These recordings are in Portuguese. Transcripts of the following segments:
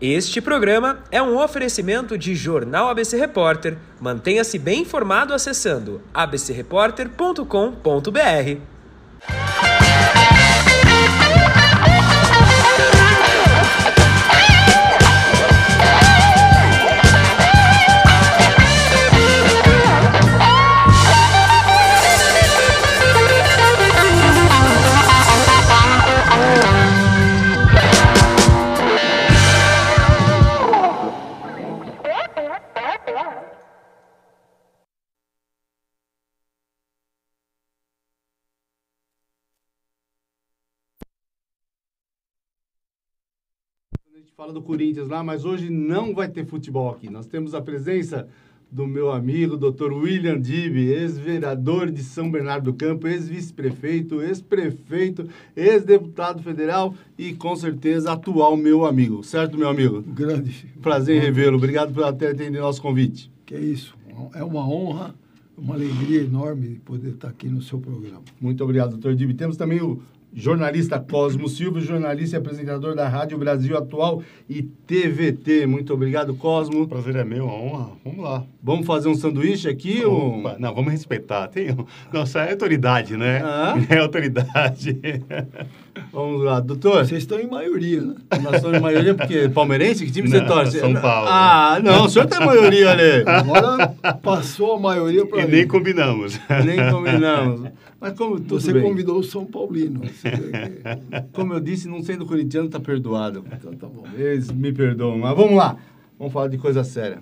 Este programa é um oferecimento de Jornal ABC Repórter. Mantenha-se bem informado acessando abcrepórter.com.br. A gente fala do Corinthians lá, mas hoje não vai ter futebol aqui. Nós temos a presença do meu amigo, Dr. William Dibby, ex-vereador de São Bernardo do Campo, ex-vice-prefeito, ex-prefeito, ex-deputado federal e, com certeza, atual meu amigo. Certo, meu amigo? Grande. Prazer em revê-lo. Obrigado por ter atendido nosso convite. Que é isso. É uma honra, uma alegria enorme poder estar aqui no seu programa. Muito obrigado, Dr. Dibby. Temos também o jornalista Cosmo Silva, jornalista e apresentador da Rádio Brasil Atual e TVT. Muito obrigado, Cosmo. O prazer é meu, a honra. Vamos lá. Vamos fazer um sanduíche aqui? Opa, não, vamos respeitar. Nossa, é autoridade, né? É autoridade. Vamos lá, doutor. Vocês estão em maioria, né? Nós estamos em maioria porque palmeirense? Que time você torce? São Paulo. Ah, não, o senhor tem maioria, olha. Agora passou a maioria para mim. Nem combinamos. Nem combinamos. Mas como você bem. Convidou o São Paulino. Como eu disse, não sendo corintiano, tá perdoado. Então tá bom. Eles me perdoam. Mas vamos lá. Vamos falar de coisa séria.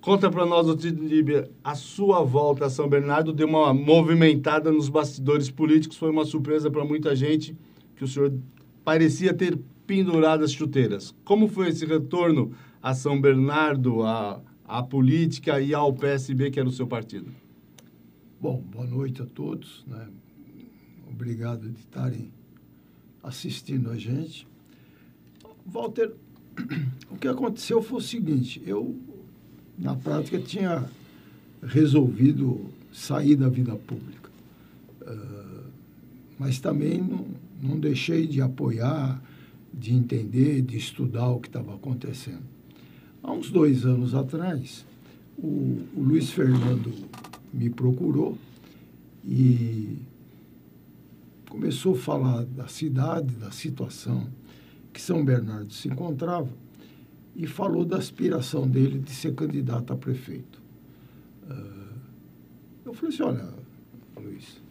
Conta para nós, doutor Dibby, a sua volta a São Bernardo deu uma movimentada nos bastidores políticos. Foi uma surpresa para muita gente que o senhor parecia ter pendurado as chuteiras. Como foi esse retorno a São Bernardo, à política e ao PSB, que era o seu partido? Bom, boa noite a todos, né? Obrigado de estarem assistindo a gente. Walter, o que aconteceu foi o seguinte, eu, na prática, tinha resolvido sair da vida pública, mas também não deixei de apoiar, de entender, de estudar o que estava acontecendo. Há uns 2 anos atrás, o Luiz Fernando me procurou e começou a falar da cidade, da situação que São Bernardo se encontrava e falou da aspiração dele de ser candidato a prefeito. Eu falei assim, olha, Luiz,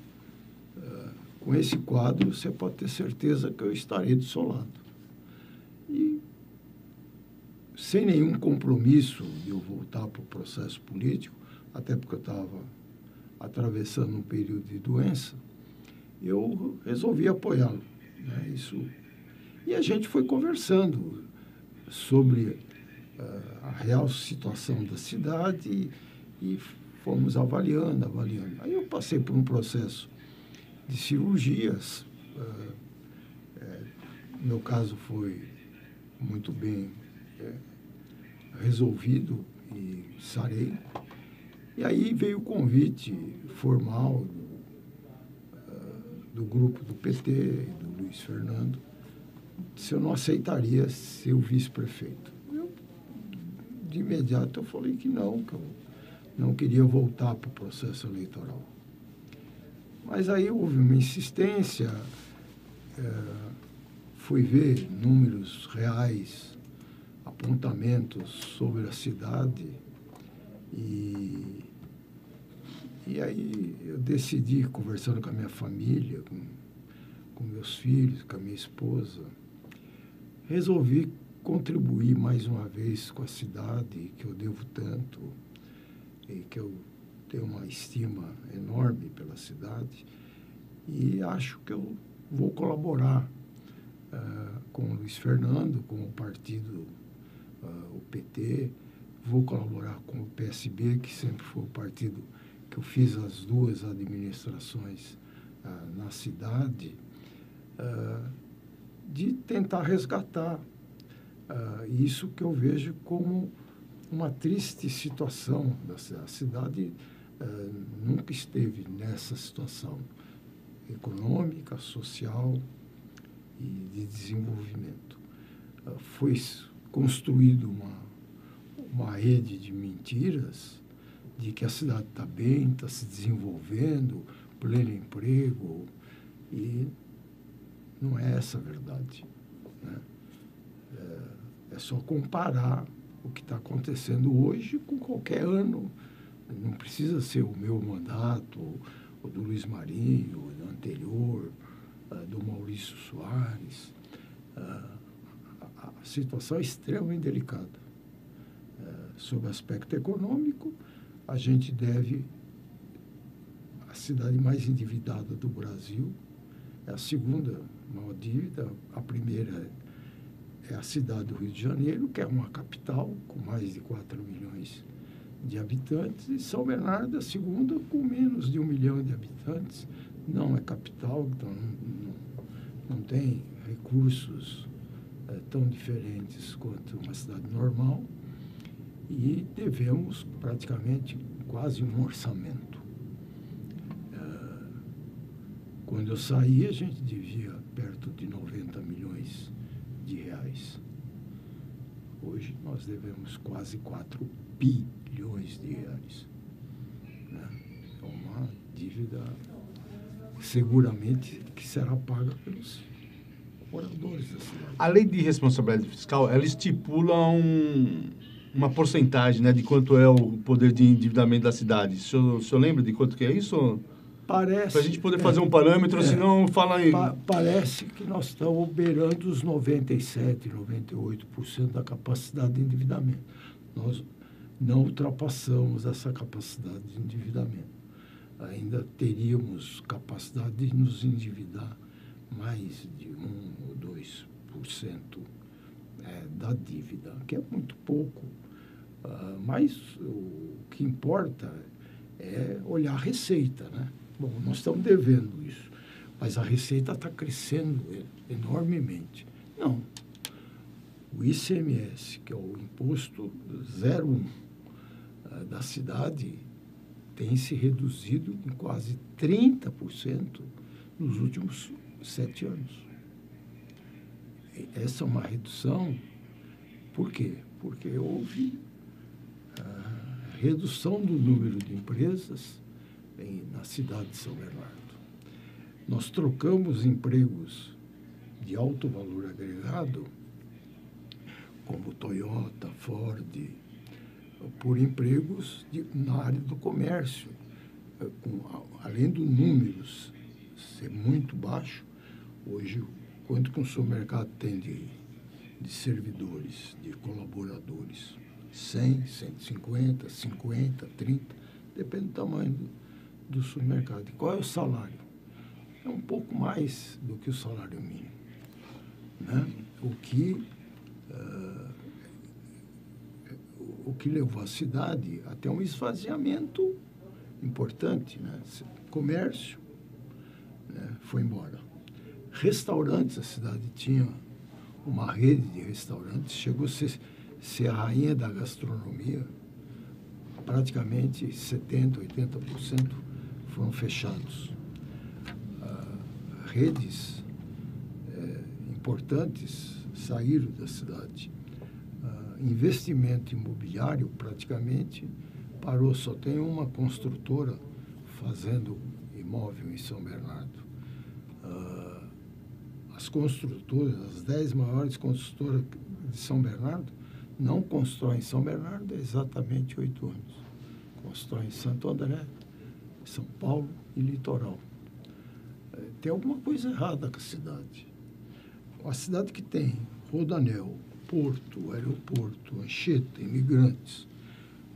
com esse quadro você pode ter certeza que eu estarei do seu lado. E sem nenhum compromisso de eu voltar para o processo político, até porque eu estava atravessando um período de doença, eu resolvi apoiá-lo, né? E a gente foi conversando sobre a real situação da cidade e fomos avaliando. Aí eu passei por um processo de cirurgias. No meu caso foi muito bem resolvido e sarei. E aí veio o convite formal do grupo do PT, do Luiz Fernando, se eu não aceitaria ser o vice-prefeito. De imediato eu falei que eu não queria voltar para o processo eleitoral. Mas aí houve uma insistência, fui ver números reais, apontamentos sobre a cidade e aí eu decidi, conversando com a minha família, com meus filhos, com a minha esposa, resolvi contribuir mais uma vez com a cidade, que eu devo tanto, e que eu tenho uma estima enorme pela cidade, e acho que eu vou colaborar com o Luiz Fernando, com o partido, o PT, vou colaborar com o PSB, que sempre foi o partido que eu fiz as 2 administrações na cidade, de tentar resgatar isso que eu vejo como uma triste situação da cidade. A cidade nunca esteve nessa situação econômica, social e de desenvolvimento. Foi construído uma rede de mentiras de que a cidade está bem, está se desenvolvendo, pleno emprego, e não é essa a verdade, né? É só comparar o que está acontecendo hoje com qualquer ano. Não precisa ser o meu mandato, o do Luiz Marinho, o do anterior, do Maurício Soares. A situação é extremamente delicada. Sob o aspecto econômico, a gente deve a cidade mais endividada do Brasil, é a segunda maior dívida, a primeira é a cidade do Rio de Janeiro, que é uma capital com mais de 4 milhões de habitantes, e São Bernardo é a segunda com menos de 1 milhão de habitantes, não é capital, então não tem recursos tão diferentes quanto uma cidade normal, e devemos praticamente quase um orçamento. Quando eu saí, a gente devia perto de 90 milhões de reais. Hoje nós devemos quase 4 bilhões de reais, né? É uma dívida seguramente que será paga pelos moradores da cidade. A lei de responsabilidade fiscal, ela estipula uma porcentagem, né, de quanto é o poder de endividamento da cidade. O senhor lembra de quanto que é isso? Parece... Para a gente poder fazer um parâmetro, senão fala aí... Parece que nós estamos beirando os 97%, 98% da capacidade de endividamento. Nós não ultrapassamos essa capacidade de endividamento. Ainda teríamos capacidade de nos endividar mais de 1 ou 2% da dívida, que é muito pouco. Mas o que importa é olhar a receita, né? Bom, nós estamos devendo isso, mas a receita está crescendo enormemente. Não. O ICMS, que é o imposto 0,1 da cidade, tem se reduzido em quase 30% nos últimos 7 anos. Essa é uma redução, por quê? Porque houve redução do número de empresas na cidade de São Bernardo. Nós trocamos empregos de alto valor agregado, como Toyota, Ford, por empregos na área do comércio. Além do número ser muito baixo, hoje, quanto que o seu mercado tem de servidores, de colaboradores? 100, 150, 50, 30, depende do tamanho do supermercado. E qual é o salário? É um pouco mais do que o salário mínimo, né? O que levou a cidade até um esvaziamento importante, né? Comércio, né, foi embora. Restaurantes, a cidade tinha uma rede de restaurantes, chegou a ser a rainha da gastronomia, praticamente 70%, 80% foram fechados. Redes importantes saíram da cidade. Investimento imobiliário praticamente parou, só tem uma construtora fazendo imóvel em São Bernardo. As construtoras, as 10 maiores construtoras de São Bernardo, não constroem em São Bernardo há exatamente 8 anos. Constroem em Santo André, São Paulo e Litoral. Tem alguma coisa errada com a cidade. Uma cidade que tem rodoanel, porto, aeroporto, Anchieta, imigrantes,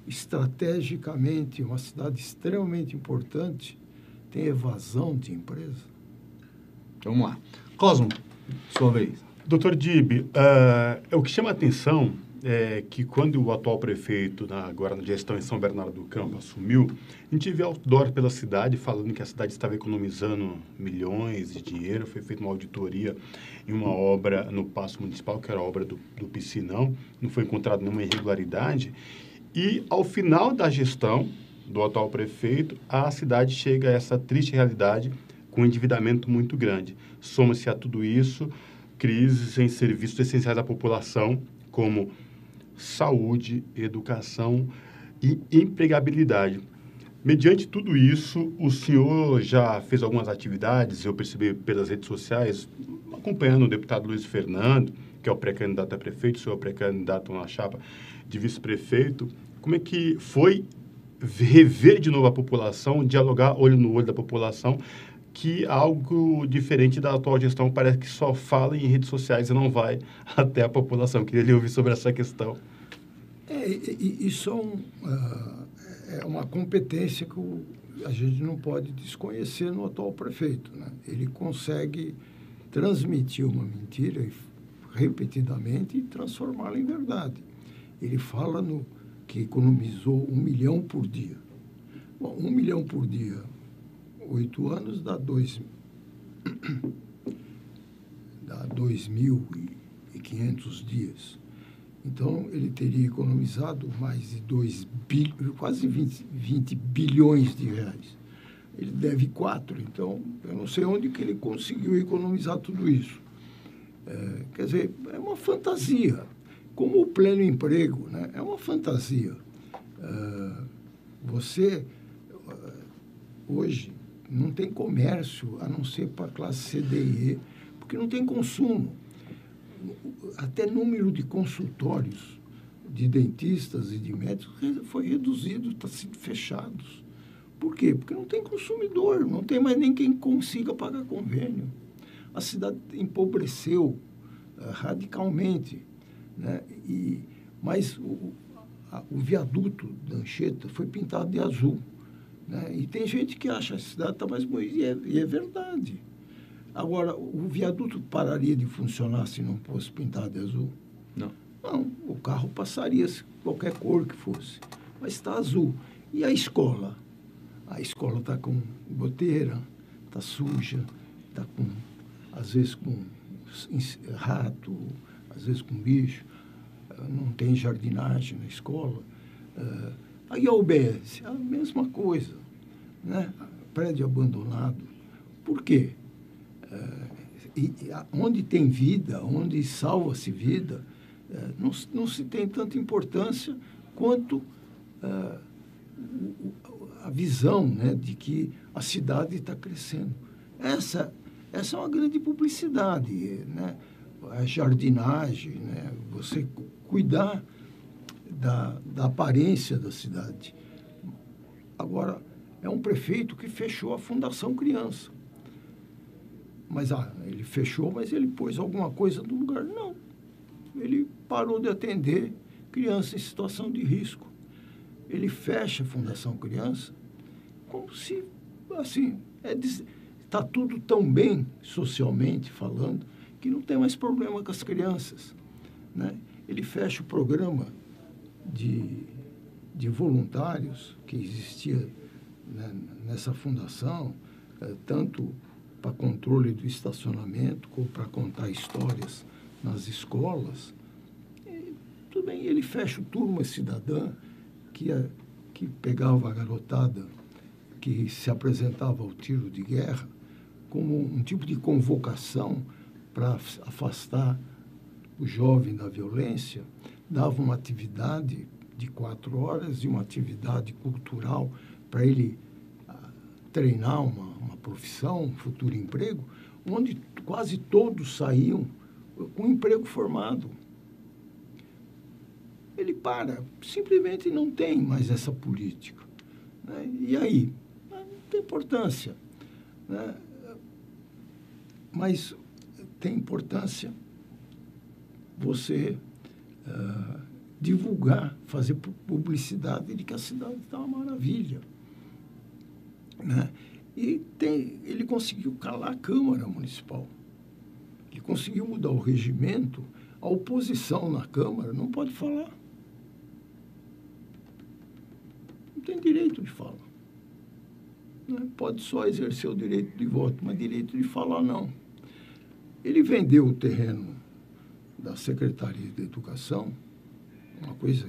estrategicamente uma cidade extremamente importante, tem evasão de empresa. Vamos lá. Cosmo, sua vez. Doutor Dib, o que chama a atenção é que quando o atual prefeito, agora na gestão em São Bernardo do Campo, assumiu, a gente vê outdoor pela cidade falando que a cidade estava economizando milhões de dinheiro. Foi feita uma auditoria em uma obra no Paço Municipal, que era a obra do Piscinão, não foi encontrada nenhuma irregularidade. E, ao final da gestão do atual prefeito, a cidade chega a essa triste realidade com um endividamento muito grande. Soma-se a tudo isso crises em serviços essenciais à população, como saúde, educação e empregabilidade. Mediante tudo isso, o senhor já fez algumas atividades, eu percebi pelas redes sociais, acompanhando o deputado Luiz Fernando, que é o pré-candidato a prefeito, o senhor é pré-candidato na chapa de vice-prefeito. Como é que foi rever de novo a população, dialogar olho no olho da população, que algo diferente da atual gestão parece que só fala em redes sociais e não vai até a população? Queria lhe ouvir sobre essa questão. Isso é uma competência que a gente não pode desconhecer no atual prefeito, né? Ele consegue transmitir uma mentira repetidamente e transformá-la em verdade. Ele fala que economizou 1 milhão por dia. Bom, 1 milhão por dia, 8 anos, dá 2.500 dias. Então, ele teria economizado mais de quase 20 bilhões de reais. Ele deve 4, então eu não sei onde que ele conseguiu economizar tudo isso. Quer dizer, é uma fantasia. Como o pleno emprego, né? É uma fantasia. Você, hoje, não tem comércio a não ser para a classe C, D e E, porque não tem consumo. Até número de consultórios de dentistas e de médicos foi reduzido, está sendo fechados. Por quê? Porque não tem consumidor, não tem mais nem quem consiga pagar convênio. A cidade empobreceu radicalmente, né? Mas o viaduto da Anchieta foi pintado de azul, né? E tem gente que acha que a cidade está mais bonita, e é verdade. Agora, o viaduto pararia de funcionar se não fosse pintado de azul? Não. Não, o carro passaria, qualquer cor que fosse, mas está azul. E a escola? A escola está com goteira, está suja, está com, às vezes com rato, às vezes com bicho, não tem jardinagem na escola. Aí a UBS, a mesma coisa, né? Prédio abandonado. Por quê? Onde tem vida, onde salva-se vida, não se tem tanta importância quanto a visão, né, de que a cidade está crescendo. Essa é uma grande publicidade, né? A jardinagem, né? Você cuidar da aparência da cidade. Agora, é um prefeito que fechou a Fundação Criança. Mas ele fechou, mas ele pôs alguma coisa no lugar? Não. Ele parou de atender criança em situação de risco. Ele fecha a Fundação Criança como se, assim, está tudo tão bem, socialmente falando, que não tem mais problema com as crianças, né? Ele fecha o programa de voluntários que existia, né, nessa fundação, tanto para controle do estacionamento, como para contar histórias nas escolas. E, tudo bem, ele fecha o Turma Cidadã, que pegava a garotada que se apresentava ao tiro de guerra como um tipo de convocação para afastar o jovem da violência, dava uma atividade de 4 horas e uma atividade cultural para ele treinar uma profissão, um futuro emprego, onde quase todos saíam com emprego formado. Ele simplesmente não tem mais essa política, né? E aí? Não tem importância, né? Mas tem importância você divulgar, fazer publicidade de que a cidade está uma maravilha, né? E ele conseguiu calar a Câmara Municipal. Ele conseguiu mudar o regimento. A oposição na Câmara não pode falar. Não tem direito de fala. Né? Pode só exercer o direito de voto, mas direito de falar não. Ele vendeu o terreno da Secretaria de Educação, uma coisa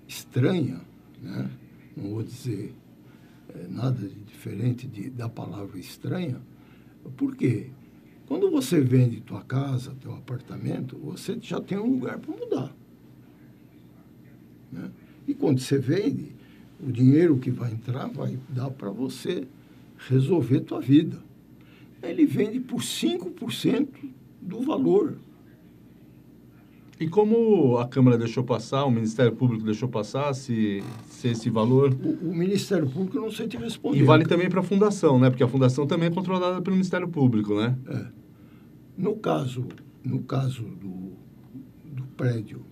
estranha, né? Não vou dizer nada de diferente da palavra estranha. Por quê? Quando você vende tua casa, teu apartamento, você já tem um lugar para mudar. né? E quando você vende, o dinheiro que vai entrar vai dar para você resolver tua vida. Ele vende por 5% do valor. E como a Câmara deixou passar, o Ministério Público deixou passar, se esse valor... O Ministério Público não sei te responder. E vale também para a Fundação, né? Porque a Fundação também é controlada pelo Ministério Público, né? É. No caso do prédio,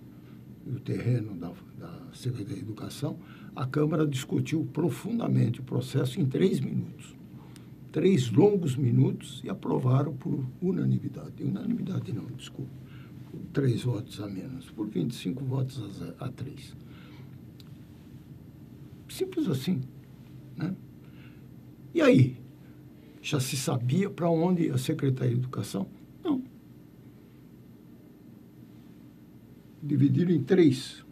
do terreno da Secretaria de Educação, a Câmara discutiu profundamente o processo em 3 minutos. 3 longos minutos e aprovaram por unanimidade. Unanimidade não, desculpa. 3 votos a menos, por 25 votos a 3. Simples assim, né? E aí? Já se sabia para onde ia a Secretaria de Educação? Não. Dividiram em 3.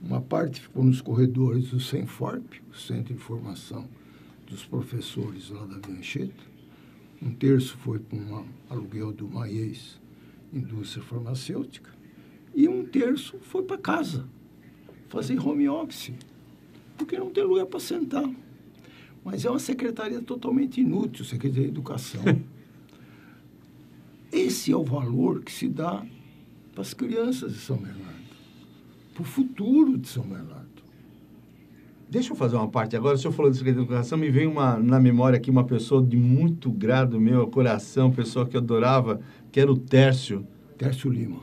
Uma parte ficou nos corredores do Senforp, o Centro de Formação dos Professores lá da Via Anchieta. Um terço foi para um aluguel do Maies, indústria farmacêutica, e um terço foi para casa, fazer home office, porque não tem lugar para sentar. Mas é uma secretaria totalmente inútil, Secretaria de Educação. Esse é o valor que se dá para as crianças de São Bernardo, para o futuro de São Bernardo. Deixa eu fazer uma parte agora. O senhor falou de Secretaria de Educação, me vem na memória aqui uma pessoa de muito grado meu coração, pessoa que eu adorava, que era o Tércio. Tércio Lima.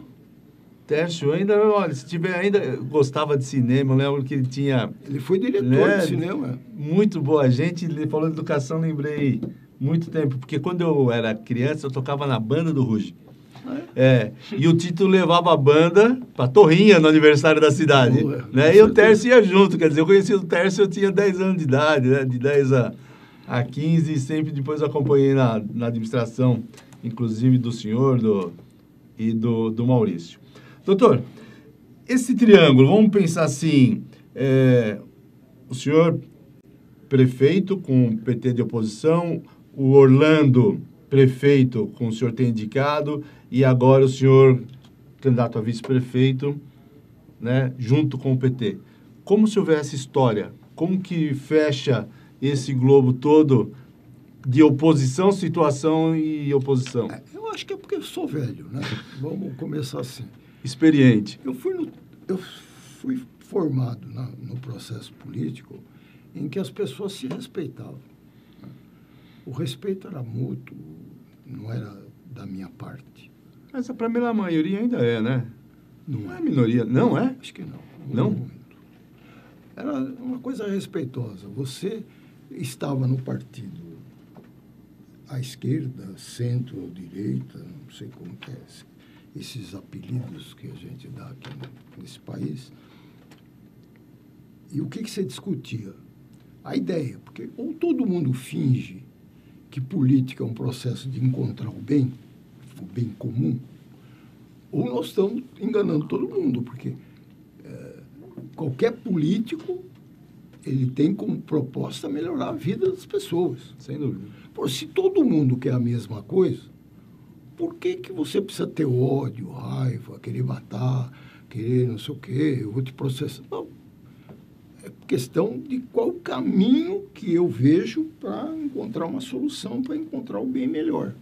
Tércio ainda, olha, se tiver ainda, gostava de cinema, eu lembro que ele tinha... Ele foi diretor de cinema. Muito boa gente, ele falou de educação, lembrei muito tempo, porque quando eu era criança, eu tocava na banda do Ruge. E o Tito levava a banda para Torrinha no aniversário da cidade, né? E o Tércio ia junto, quer dizer, eu conheci o Tércio, eu tinha 10 anos de idade, né? De 10 a 15, e sempre depois acompanhei na administração, inclusive do senhor e do Maurício. Doutor, esse triângulo, vamos pensar assim, o senhor prefeito com PT de oposição, o Orlando prefeito com o senhor tem indicado, e agora o senhor candidato a vice-prefeito, né, junto com o PT. Como se houver essa história? Como que fecha esse globo todo de oposição, situação e oposição? Eu acho que é porque eu sou velho, né? Vamos começar assim. Experiente. Eu fui formado no processo político em que as pessoas se respeitavam. O respeito era mútuo, não era da minha parte. Mas para a maioria ainda é, né? Não é minoria, não é? Acho que não. Não? Muito. Era uma coisa respeitosa. Você estava no partido à esquerda, centro ou direita, não sei como que é esses apelidos que a gente dá aqui nesse país. E o que você discutia? A ideia, porque ou todo mundo finge que política é um processo de encontrar o bem comum, ou nós estamos enganando todo mundo, porque qualquer político ele tem como proposta melhorar a vida das pessoas. Sem dúvida. Pô, se todo mundo quer a mesma coisa, por que você precisa ter ódio, raiva, querer matar, querer não sei o quê, eu vou te processar? Não. É questão de qual caminho que eu vejo para encontrar uma solução, para encontrar o bem melhor.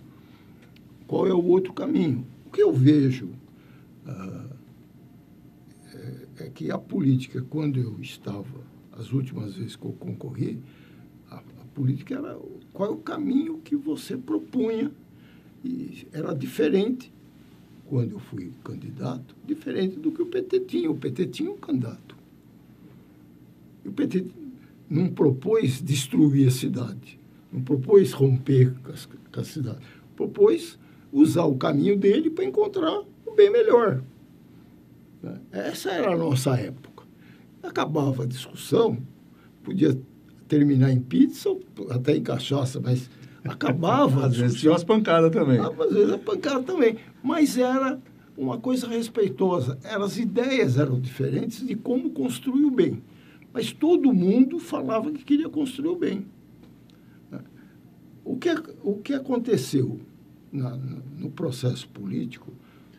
Qual é o outro caminho? O que eu vejo é que a política, quando eu estava, as últimas vezes que eu concorri, a política era qual é o caminho que você propunha. E era diferente, quando eu fui candidato, diferente do que o PT tinha. O PT tinha um candidato. E o PT não propôs destruir a cidade, não propôs romper com a cidade, propôs usar o caminho dele para encontrar o bem melhor. Essa era a nossa época. Acabava a discussão, podia terminar em pizza, até em cachaça, mas acabava. Às vezes tinha umas pancadas também. Às vezes a pancada também. Mas era uma coisa respeitosa. As ideias eram diferentes de como construir o bem. Mas todo mundo falava que queria construir o bem. O que aconteceu no processo político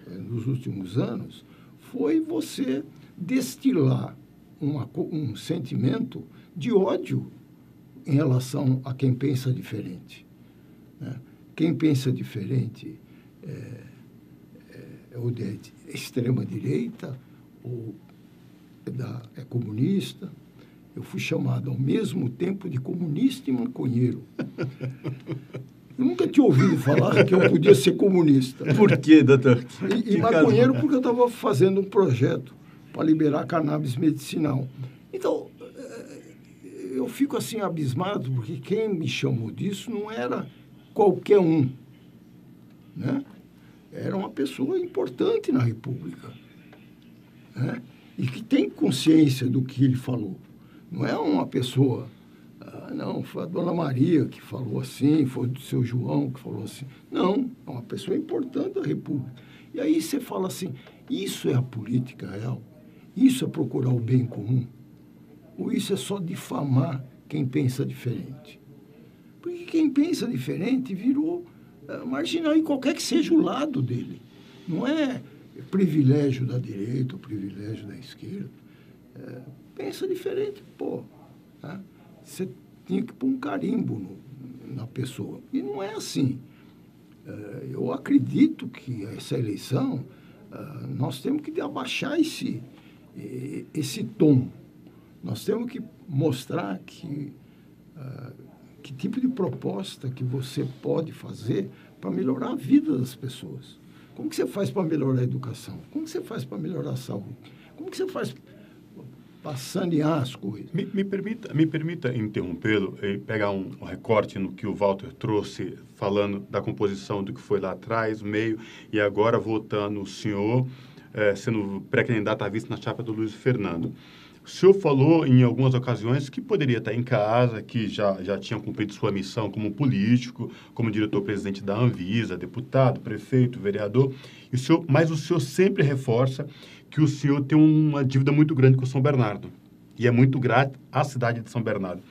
nos últimos anos foi você destilar um sentimento de ódio em relação a quem pensa diferente, né? Quem pensa diferente é ou de extrema-direita, ou é comunista. Eu fui chamado ao mesmo tempo de comunista e maconheiro. Eu nunca tinha ouvido falar que eu podia ser comunista. Por quê, doutor? E maconheiro porque eu estava fazendo um projeto para liberar cannabis medicinal. Então, eu fico assim abismado, porque quem me chamou disso não era qualquer um, né? Era uma pessoa importante na República, né? E que tem consciência do que ele falou. Não é uma pessoa, não, foi a Dona Maria que falou assim, foi o seu João que falou assim. Não, é uma pessoa importante da República. E aí você fala assim, isso é a política real? Isso é procurar o bem comum? Ou isso é só difamar quem pensa diferente? Porque quem pensa diferente virou marginal em qualquer que seja o lado dele. Não é privilégio da direita ou privilégio da esquerda. Pensa diferente, pô. Né? Você tinha que pôr um carimbo na pessoa. E não é assim. Eu acredito que essa eleição, nós temos que abaixar esse tom. Nós temos que mostrar que tipo de proposta que você pode fazer para melhorar a vida das pessoas. Como que você faz para melhorar a educação? Como que você faz para melhorar a saúde? Como que você faz para sanear as coisas? Me permita interrompê-lo e pegar um recorte no que o Walter trouxe, falando da composição do que foi lá atrás, meio, e agora voltando o senhor, sendo pré-candidato à vice na chapa do Luiz Fernando. O senhor falou em algumas ocasiões que poderia estar em casa, que já tinha cumprido sua missão como político, como diretor-presidente da Anvisa, deputado, prefeito, vereador, mas o senhor sempre reforça que o senhor tem uma dívida muito grande com São Bernardo, e é muito grato à cidade de São Bernardo.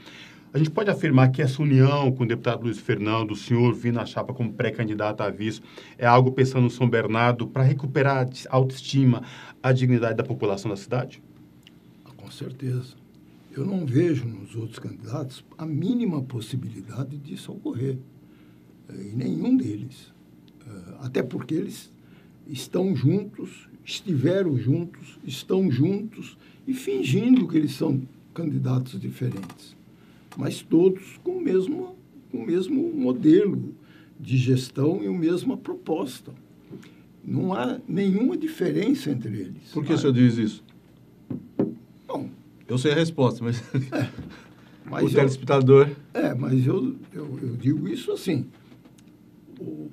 A gente pode afirmar que essa união com o deputado Luiz Fernando, o senhor vir na chapa como pré-candidato a vice, é algo pensando no São Bernardo para recuperar a autoestima, a dignidade da população da cidade? Com certeza. Eu não vejo nos outros candidatos a mínima possibilidade disso ocorrer. Em nenhum deles. Até porque eles estão juntos, estiveram juntos, estão juntos e fingindo que eles são candidatos diferentes. Mas todos com o mesmo modelo de gestão e a mesma proposta. Não há nenhuma diferença entre eles. Por que o senhor diz isso? Bom, eu sei a resposta, mas mas o telespectador... Mas eu digo isso assim. O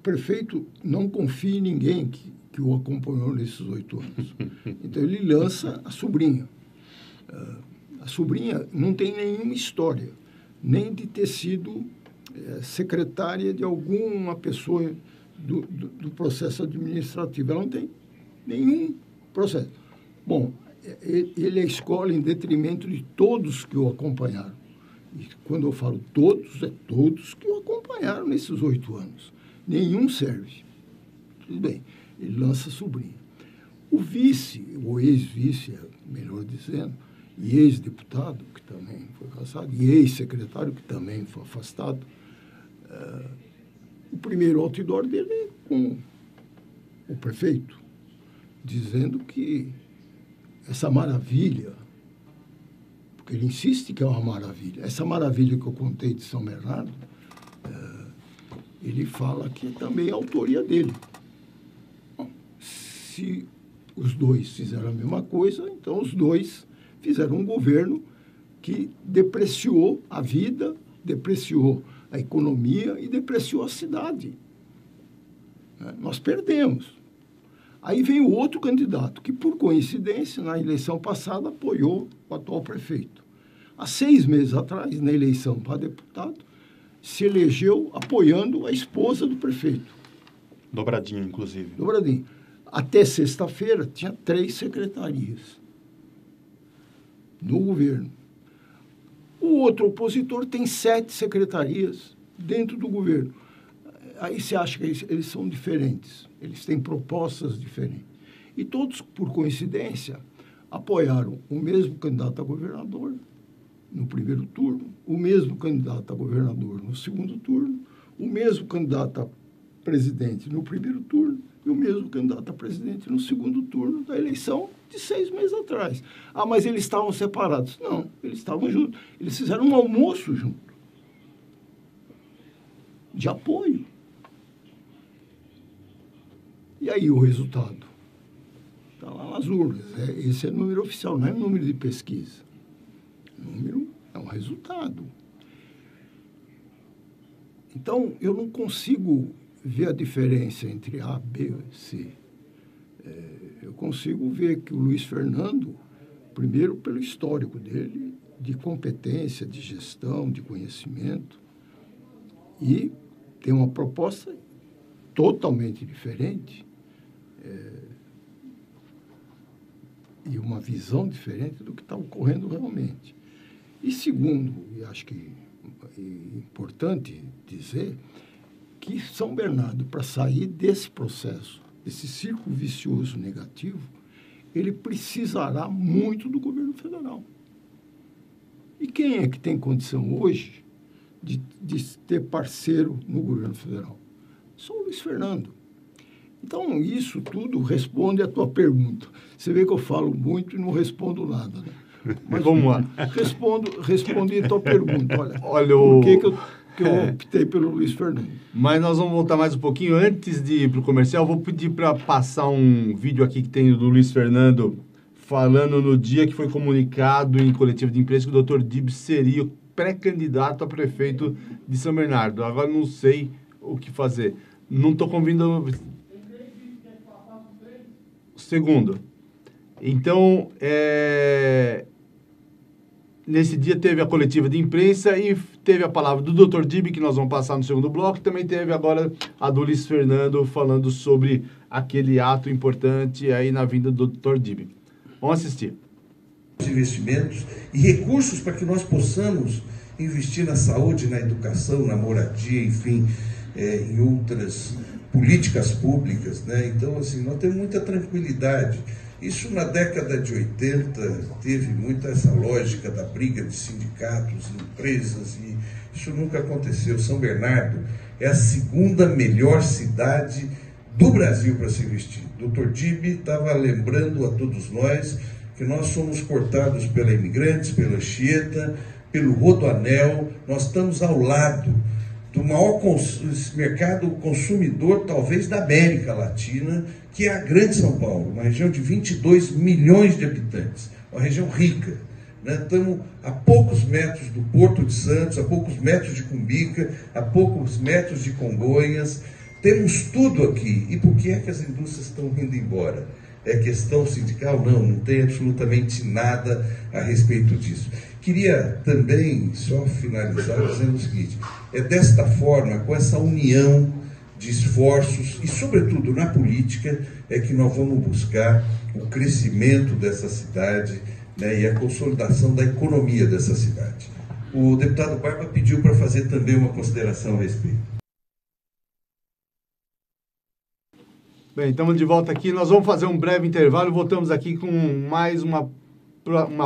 prefeito não confia em ninguém que o acompanhou nesses 8 anos. Então, ele lança a sobrinha. A sobrinha não tem nenhuma história, nem de ter sido secretária de alguma pessoa do processo administrativo. Ela não tem nenhum processo. Bom, ele é escola em detrimento de todos que o acompanharam. E quando eu falo todos, é todos que o acompanharam nesses 8 anos. Nenhum serve. Tudo bem, ele lança a sobrinha. O vice, ou ex-vice, melhor dizendo, e ex-deputado, que também foi cassado, e ex-secretário, que também foi afastado, o primeiro outdoor dele é com o prefeito, dizendo que essa maravilha, porque ele insiste que é uma maravilha, essa maravilha que eu contei de São Bernardo, ele fala que também é autoria dele. Bom, se os dois fizeram a mesma coisa, então os dois fizeram um governo que depreciou a vida, depreciou a economia e depreciou a cidade. Nós perdemos. Aí vem o outro candidato, que, por coincidência, na eleição passada, apoiou o atual prefeito. Há 6 meses atrás, na eleição para deputado, se elegeu apoiando a esposa do prefeito. Dobradinha, inclusive. Dobradinha. Até sexta-feira, tinha 3 secretarias no governo. O outro opositor tem 7 secretarias dentro do governo. Aí você acha que eles são diferentes. Eles têm propostas diferentes. E todos, por coincidência, apoiaram o mesmo candidato a governador no primeiro turno, o mesmo candidato a governador no segundo turno, o mesmo candidato a presidente no primeiro turno e o mesmo candidato a presidente no segundo turno da eleição de 6 meses atrás. Ah, mas eles estavam separados. Não, eles estavam juntos. Eles fizeram um almoço junto, de apoio. E aí o resultado? Está lá nas urnas. Esse é o número oficial, não é o número de pesquisa. O número é um resultado. Então, eu não consigo ver a diferença entre A, B e C. Eu consigo ver que o Luiz Fernando, primeiro pelo histórico dele, de competência, de gestão, de conhecimento, e tem uma proposta totalmente diferente e uma visão diferente do que está ocorrendo realmente. E segundo, e acho que é importante dizer, que São Bernardo, para sair desse processo, desse círculo vicioso negativo, ele precisará muito do governo federal. E quem é que tem condição hoje de ter parceiro no governo federal? Só o Luiz Fernando. Então, isso tudo responde à tua pergunta. Você vê que eu falo muito e não respondo nada, né? Mas vamos lá. Respondi a tua pergunta. Olha por que eu optei pelo Luiz Fernando. Mas nós vamos voltar mais um pouquinho. Antes de ir para o comercial, vou pedir para passar um vídeo aqui que tem do Luiz Fernando falando no dia que foi comunicado em coletiva de imprensa que o Dr. Dib seria o pré-candidato a prefeito de São Bernardo. Agora não sei o que fazer. Não estou convidando... Segundo. Então, nesse dia teve a coletiva de imprensa e teve a palavra do Dr. Dib, que nós vamos passar no segundo bloco, e também teve agora a do Luiz Fernando falando sobre aquele ato importante aí na vinda do Dr. Dib. Vamos assistir. Investimentos e recursos para que nós possamos investir na saúde, na educação, na moradia, enfim, em outras políticas públicas, né? Então, assim, nós temos muita tranquilidade. Isso na década de 80 teve muito essa lógica da briga de sindicatos, empresas, e isso nunca aconteceu. São Bernardo é a segunda melhor cidade do Brasil para se investir. Dr. Dib estava lembrando a todos nós que nós somos cortados pela Imigrantes, pela Anchieta, pelo Rodoanel, nós estamos ao lado do maior mercado consumidor, talvez, da América Latina, que é a Grande São Paulo, uma região de 22 milhões de habitantes, uma região rica, né? Estamos a poucos metros do Porto de Santos, a poucos metros de Cumbica, a poucos metros de Congonhas, temos tudo aqui. E por que é que as indústrias estão indo embora? É questão sindical? Não tem absolutamente nada a respeito disso. Queria também só finalizar dizendo o seguinte, é desta forma, com essa união de esforços e, sobretudo, na política, é que nós vamos buscar o crescimento dessa cidade, né, e a consolidação da economia dessa cidade. O deputado Barba pediu para fazer também uma consideração a respeito. Bem, estamos de volta aqui. Nós vamos fazer um breve intervalo. Voltamos aqui com mais uma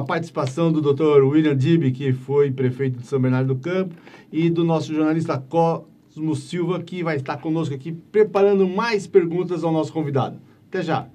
participação do Dr. William Dib, que foi prefeito de São Bernardo do Campo, e do nosso jornalista Cosmo Silva, que vai estar conosco aqui preparando mais perguntas ao nosso convidado. Até já!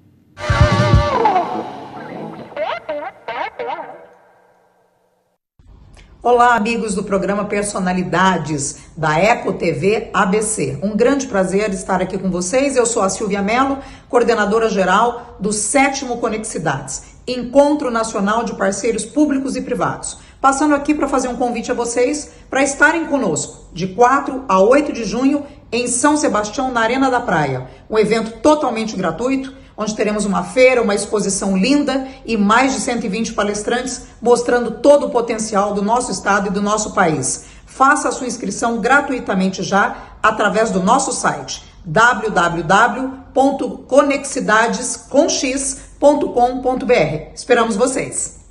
Olá, amigos do programa Personalidades da Eco TV ABC. Um grande prazer estar aqui com vocês. Eu sou a Silvia Mello, coordenadora geral do 7º Conexidades, Encontro Nacional de Parceiros Públicos e Privados. Passando aqui para fazer um convite a vocês para estarem conosco de 4 a 8 de junho em São Sebastião, na Arena da Praia. Um evento totalmente gratuito, onde teremos uma feira, uma exposição linda e mais de 120 palestrantes mostrando todo o potencial do nosso estado e do nosso país. Faça a sua inscrição gratuitamente já através do nosso site www.conexidadescomx.com.br. Esperamos vocês!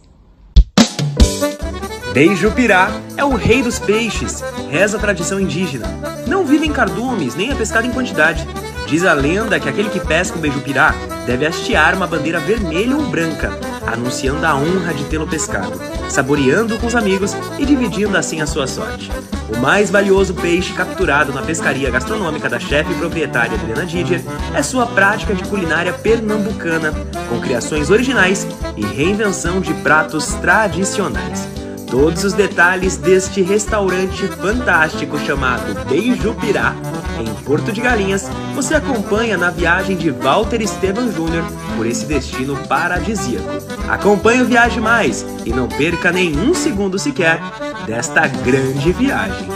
Beijupirá é o rei dos peixes, reza a tradição indígena. Não vive em cardumes, nem é pescado em quantidade. Diz a lenda que aquele que pesca um beijupirá deve hastear uma bandeira vermelha ou branca. anunciando a honra de tê-lo pescado, saboreando com os amigos e dividindo assim a sua sorte. O mais valioso peixe capturado na pescaria gastronômica da chefe proprietária Helena Didier é sua prática de culinária pernambucana, com criações originais e reinvenção de pratos tradicionais. Todos os detalhes deste restaurante fantástico chamado Beijupirá, em Porto de Galinhas, você acompanha na viagem de Walter Esteban Jr. por esse destino paradisíaco. Acompanhe o Viaje Mais e não perca nenhum segundo sequer desta grande viagem.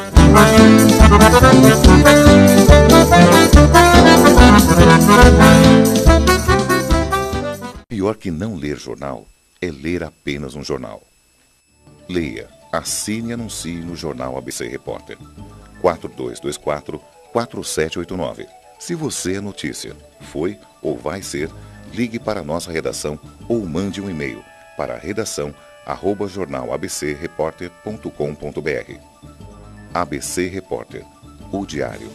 Pior que não ler jornal é ler apenas um jornal. Leia, assine e anuncie no Jornal ABC Repórter. 4224-4789. Se você é notícia, foi ou vai ser, ligue para a nossa redação ou mande um e-mail para redação@jornalabcreporter.com.br. ABC Repórter, o diário.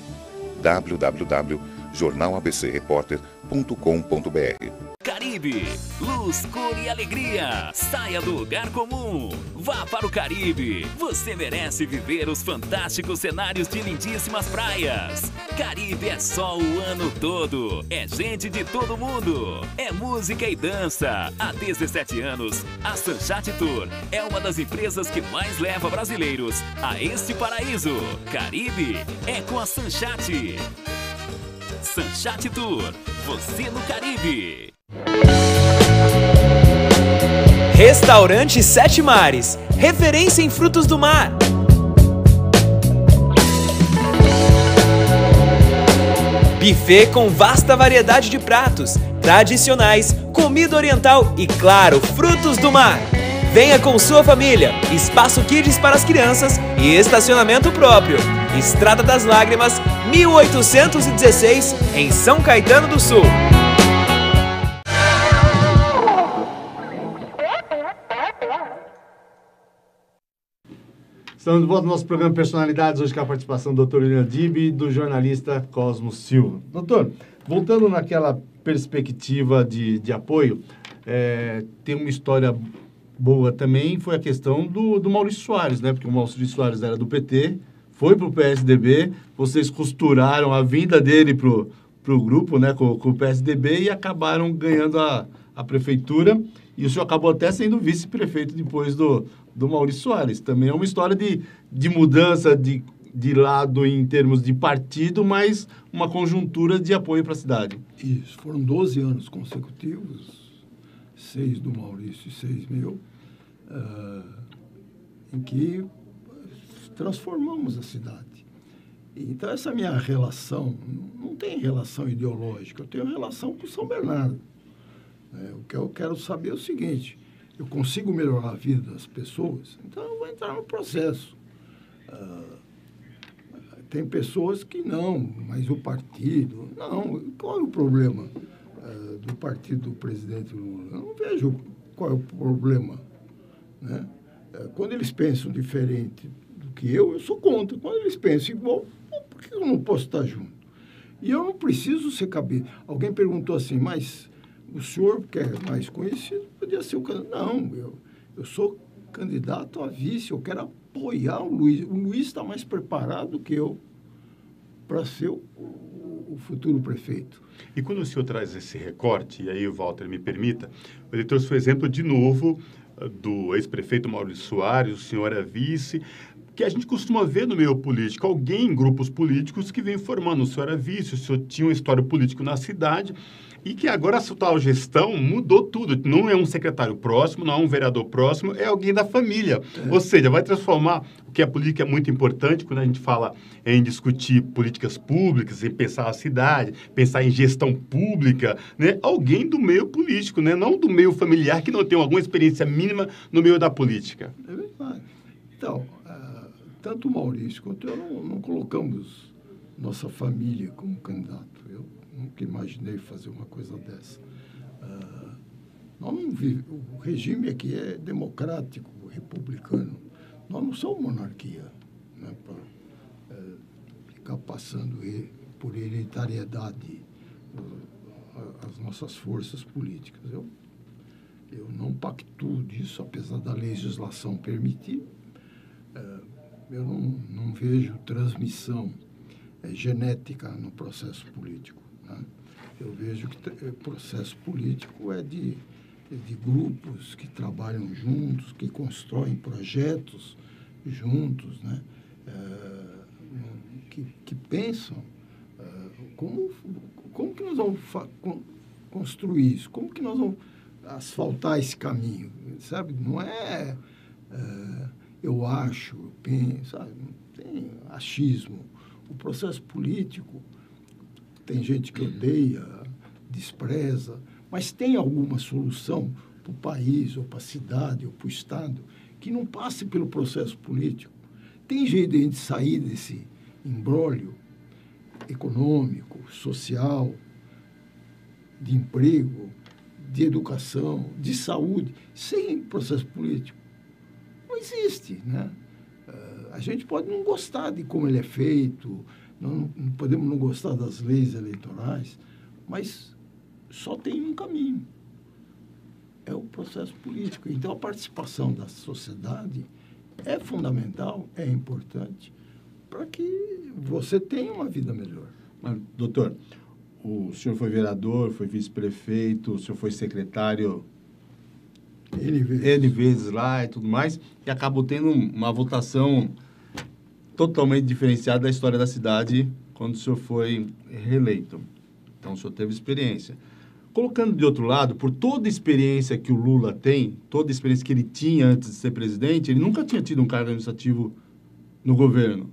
www.jornalabcreporter.com.br. Caribe, luz, cor e alegria. Saia do lugar comum. Vá para o Caribe. Você merece viver os fantásticos cenários de lindíssimas praias. Caribe é sol o ano todo. É gente de todo mundo. É música e dança. Há 17 anos, a Sanchat Tour é uma das empresas que mais leva brasileiros a este paraíso. Caribe é com a Sanchat. Sanchat Tour, você no Caribe. Restaurante Sete Mares, referência em frutos do mar. Buffet com vasta variedade de pratos, tradicionais, comida oriental e, claro, frutos do mar. Venha com sua família, espaço kids para as crianças e estacionamento próprio. Estrada das Lágrimas, 1816, em São Caetano do Sul. Estamos de volta no nosso programa Personalidades, hoje com a participação do Dr. William Dib e do jornalista Cosmo Silva. Doutor, voltando naquela perspectiva de apoio, tem uma história boa também, foi a questão do Maurício Soares, né? Porque o Maurício Soares era do PT, foi para o PSDB, vocês costuraram a vinda dele para o grupo, né? Com o PSDB e acabaram ganhando a prefeitura. E o senhor acabou até sendo vice-prefeito depois do Maurício Soares. Também é uma história de mudança de lado em termos de partido, mas uma conjuntura de apoio para a cidade. Isso, foram 12 anos consecutivos, 6 do Maurício e 6 meu, em que transformamos a cidade. Então, essa minha relação, não tem relação ideológica, eu tenho relação com São Bernardo. O que eu quero saber é o seguinte: eu consigo melhorar a vida das pessoas, então eu vou entrar no processo. Tem pessoas que não, mas o partido... Não, qual é o problema do partido do presidente Lula? Eu não vejo qual é o problema, né? Quando eles pensam diferente do que eu sou contra. Quando eles pensam igual, por que eu não posso estar junto? E eu não preciso ser cabeça. Alguém perguntou assim, mas... O senhor, que é mais conhecido, podia ser o candidato. Não, eu sou candidato a vice, eu quero apoiar o Luiz. O Luiz está mais preparado que eu para ser o futuro prefeito. E quando o senhor traz esse recorte, e aí o Walter me permita, ele trouxe o exemplo de novo do ex-prefeito Maurício Soares, o senhor é vice, que a gente costuma ver no meio político, alguém em grupos políticos que vem formando. O senhor era vice, o senhor tinha um histórico político na cidade, e que agora a sua gestão mudou tudo. Não é um secretário próximo, não é um vereador próximo, é alguém da família. Ou seja, vai transformar o que a política é muito importante quando a gente fala em discutir políticas públicas, em pensar a cidade, pensar em gestão pública, né? Alguém do meio político, né? Não do meio familiar que não tem alguma experiência mínima no meio da política. É verdade. Então, tanto o Maurício quanto eu não colocamos nossa família como candidato. Eu nunca imaginei fazer uma coisa dessa. Nós não o regime aqui é democrático, republicano. Nós não somos monarquia, né, para ficar passando por hereditariedade as nossas forças políticas. Eu não pactuo disso, apesar da legislação permitir. Eu não vejo transmissão genética no processo político, né? Eu vejo que o processo político é de grupos que trabalham juntos, que constroem projetos juntos, né? Que pensam como que nós vamos construir isso, como que nós vamos asfaltar esse caminho, sabe? Não é eu acho, eu penso, sabe? Não tem achismo. O processo político, tem gente que odeia, despreza, mas tem alguma solução para o país, ou para a cidade, ou para o Estado, que não passe pelo processo político. Tem jeito de a gente sair desse imbróglio econômico, social, de emprego, de educação, de saúde, sem processo político. Não existe, né? A gente pode não gostar de como ele é feito, não podemos não gostar das leis eleitorais, mas só tem um caminho. É o processo político. Então, a participação da sociedade é fundamental, é importante, para que você tenha uma vida melhor. Mas, doutor, o senhor foi vereador, foi vice-prefeito, o senhor foi secretário N vezes lá e tudo mais, e acabou tendo uma votação totalmente diferenciada da história da cidade quando o senhor foi reeleito. Então, o senhor teve experiência. Colocando de outro lado, por toda a experiência que o Lula tem, toda a experiência que ele tinha antes de ser presidente, ele nunca tinha tido um cargo administrativo no governo,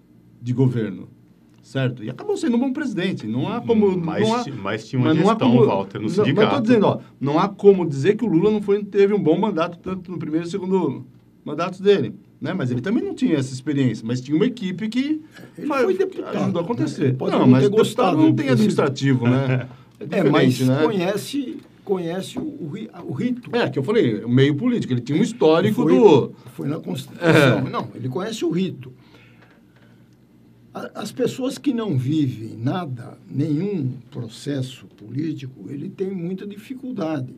certo? E acabou sendo um bom presidente. Não há como... Mas tinha uma gestão, Walter, no sindicato. Mas estou dizendo, não há como dizer que o Lula não teve um bom mandato, tanto no primeiro e segundo mandatos dele. Né? Mas ele também não tinha essa experiência, mas tinha uma equipe que foi deputado, ajudou a acontecer. Né? Não, mas deputado não tem administrativo, né? Mas né? conhece o rito. Que eu falei, o meio político. Ele tinha um histórico Foi na Constituição. Não, ele conhece o rito. As pessoas que não vivem nada, nenhum processo político, ele tem muita dificuldade.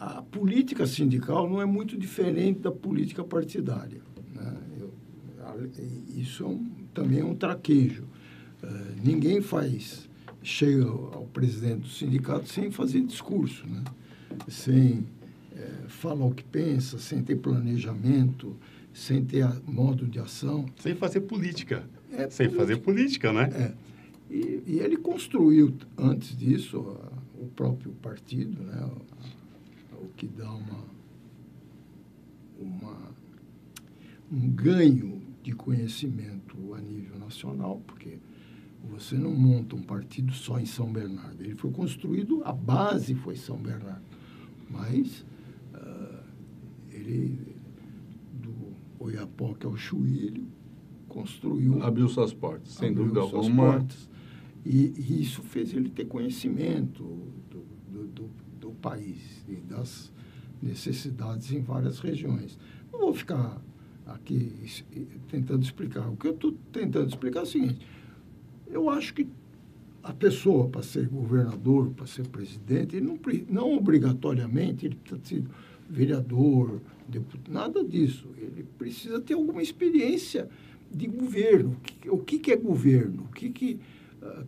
A política sindical não é muito diferente da política partidária, né? Isso também é um traquejo. Ninguém chega ao presidente do sindicato sem fazer discurso, né? Sem falar o que pensa, sem ter planejamento, sem ter modo de ação. Sem fazer política. Fazer política, né? E ele construiu, antes disso, o próprio partido, né? O que dá um ganho de conhecimento a nível nacional, porque você não monta um partido só em São Bernardo. Ele foi construído, a base foi São Bernardo, mas ele, do Oiapoque ao Chuílio, construiu... Abriu suas portas, sem dúvida alguma. E isso fez ele ter conhecimento do país e das necessidades em várias regiões. Não vou ficar aqui tentando explicar. O que eu estou tentando explicar é o seguinte: eu acho que a pessoa, para ser governador, para ser presidente, ele não obrigatoriamente ele precisa ser vereador, deputado, nada disso. Ele precisa ter alguma experiência de governo. O que é governo?